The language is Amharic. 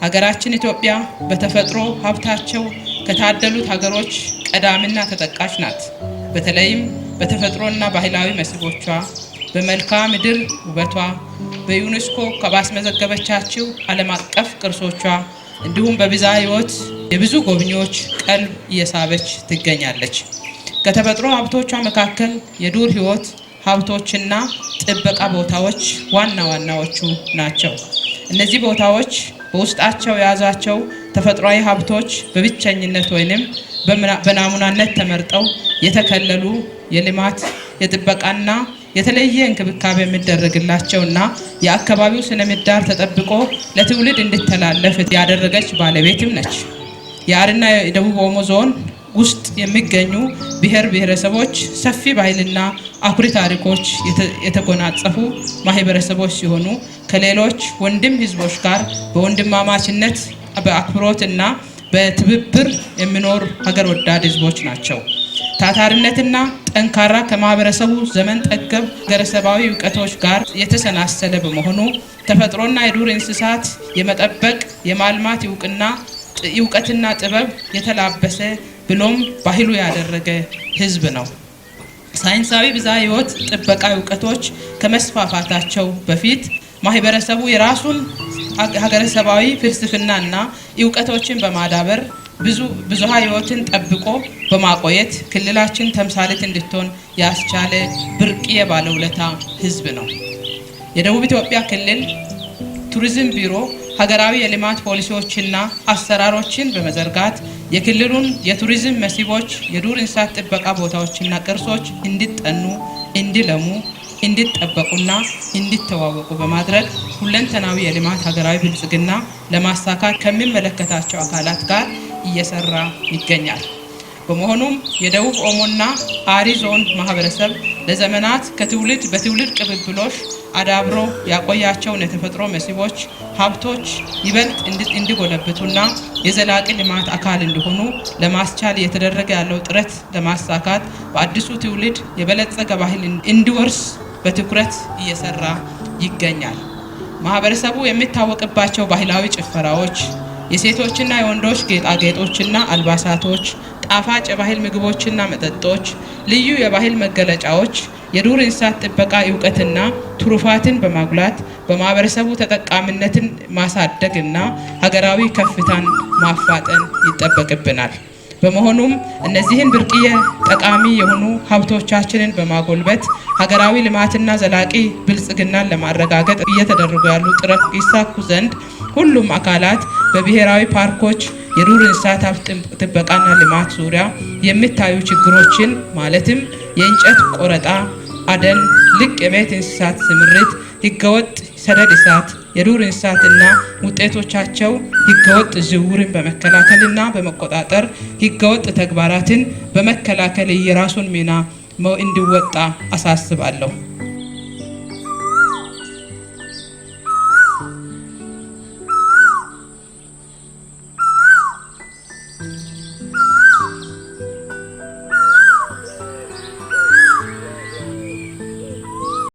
ሀገራችን ኢትዮጵያ በተፈጥሮ ሀብታቸው ከታደሉት ሀገሮች ቀዳሚና ተጠቃሽ ናት። በተለይም በተፈጥሮና ባህላዊ መስህቦቿ፣ በመልክዓ ምድር ውበቷ፣ በዩኔስኮ ካስመዘገበቻቸው ዓለም አቀፍ ቅርሶቿ እንዲሁም በብዝሃ ሕይወት የብዙ ጎብኚዎች ቀልብ እየሳበች ትገኛለች። ከተፈጥሮ ሀብቶቿ መካከል የዱር ሕይወት ሀብቶችና ጥበቃ ቦታዎች ዋና ዋናዎቹ ናቸው። እነዚህ ቦታዎች በውስጣቸው የያዛቸው ተፈጥሯዊ ሀብቶች በብቸኝነት ወይንም በናሙናነት ተመርጠው የተከለሉ የልማት የጥበቃና የተለየ እንክብካቤ የሚደረግላቸውና የአካባቢው ስነ ምህዳር ተጠብቆ ለትውልድ እንዲተላለፍ ያደረገች ባለቤትም ነች። የአርና የደቡብ ኦሞ ዞን ውስጥ የሚገኙ ብሔር ብሔረሰቦች ሰፊ ባህልና አኩሪ ታሪኮች የተጎናጸፉ ማህበረሰቦች ሲሆኑ ከሌሎች ወንድም ህዝቦች ጋር በወንድማማችነት በአክብሮትና በትብብር የሚኖር ሀገር ወዳድ ህዝቦች ናቸው። ታታሪነትና ጠንካራ ከማህበረሰቡ ዘመን ጠገብ ሀገረሰባዊ እውቀቶች ጋር የተሰናሰለ በመሆኑ ተፈጥሮና የዱር እንስሳት የመጠበቅ የማልማት እውቀትና ጥበብ የተላበሰ ብሎም ባህሉ ያደረገ ህዝብ ነው። ሳይንሳዊ ብዝሃ ሕይወት ጥበቃ እውቀቶች ከመስፋፋታቸው በፊት ማህበረሰቡ የራሱን ሀገረሰባዊ ፍልስፍናና እውቀቶችን በማዳበር ብዝሃ ሕይወትን ጠብቆ በማቆየት ክልላችን ተምሳሌት እንድትሆን ያስቻለ ብርቅዬ ባለውለታ ህዝብ ነው። የደቡብ ኢትዮጵያ ክልል ቱሪዝም ቢሮ ሀገራዊ የልማት ፖሊሲዎችና አሰራሮችን በመዘርጋት የክልሉን የቱሪዝም መስህቦች፣ የዱር እንስሳት ጥበቃ ቦታዎችና ቅርሶች እንዲጠኑ፣ እንዲለሙ፣ እንዲጠበቁና እንዲተዋወቁ በማድረግ ሁለንተናዊ የልማት ሀገራዊ ብልጽግና ለማሳካት ከሚመለከታቸው አካላት ጋር እየሰራ ይገኛል። በመሆኑም የደቡብ ኦሞና አሪ ዞን ማህበረሰብ ለዘመናት ከትውልድ በትውልድ ቅብብሎሽ አዳብሮ ያቆያቸውን የተፈጥሮ መስህቦች ሀብቶች ይበልጥ እንዲጎለብቱና የዘላቂ ልማት አካል እንዲሆኑ ለማስቻል እየተደረገ ያለው ጥረት ለማሳካት በአዲሱ ትውልድ የበለጸገ ባህል እንዲወርስ በትኩረት እየሰራ ይገኛል። ማህበረሰቡ የሚታወቅባቸው ባህላዊ ጭፈራዎች፣ የሴቶችና የወንዶች ጌጣጌጦችና አልባሳቶች፣ ጣፋጭ የባህል ምግቦችና መጠጦች፣ ልዩ የባህል መገለጫዎች፣ የዱር እንስሳት ጥበቃ እውቀትና ትሩፋትን በማጉላት በማህበረሰቡ ተጠቃሚነትን ማሳደግና ሀገራዊ ከፍታን ማፋጠን ይጠበቅብናል። በመሆኑም እነዚህን ብርቅዬ ጠቃሚ የሆኑ ሀብቶቻችንን በማጎልበት ሀገራዊ ልማትና ዘላቂ ብልጽግናን ለማረጋገጥ እየተደረጉ ያሉ ጥረት ይሳኩ ዘንድ ሁሉም አካላት በብሔራዊ ፓርኮች የዱር እንስሳት ሀብት ጥበቃና ልማት ዙሪያ የሚታዩ ችግሮችን ማለትም የእንጨት ቆረጣ፣ አደን፣ ልቅ የቤት እንስሳት ስምሪት፣ ህገወጥ ሰደድ እሳት፣ የዱር እንስሳትና ውጤቶቻቸው ህገወጥ ዝውውርን በመከላከልና በመቆጣጠር ህገወጥ ተግባራትን በመከላከል የራሱን ሚና እንዲወጣ አሳስባለሁ።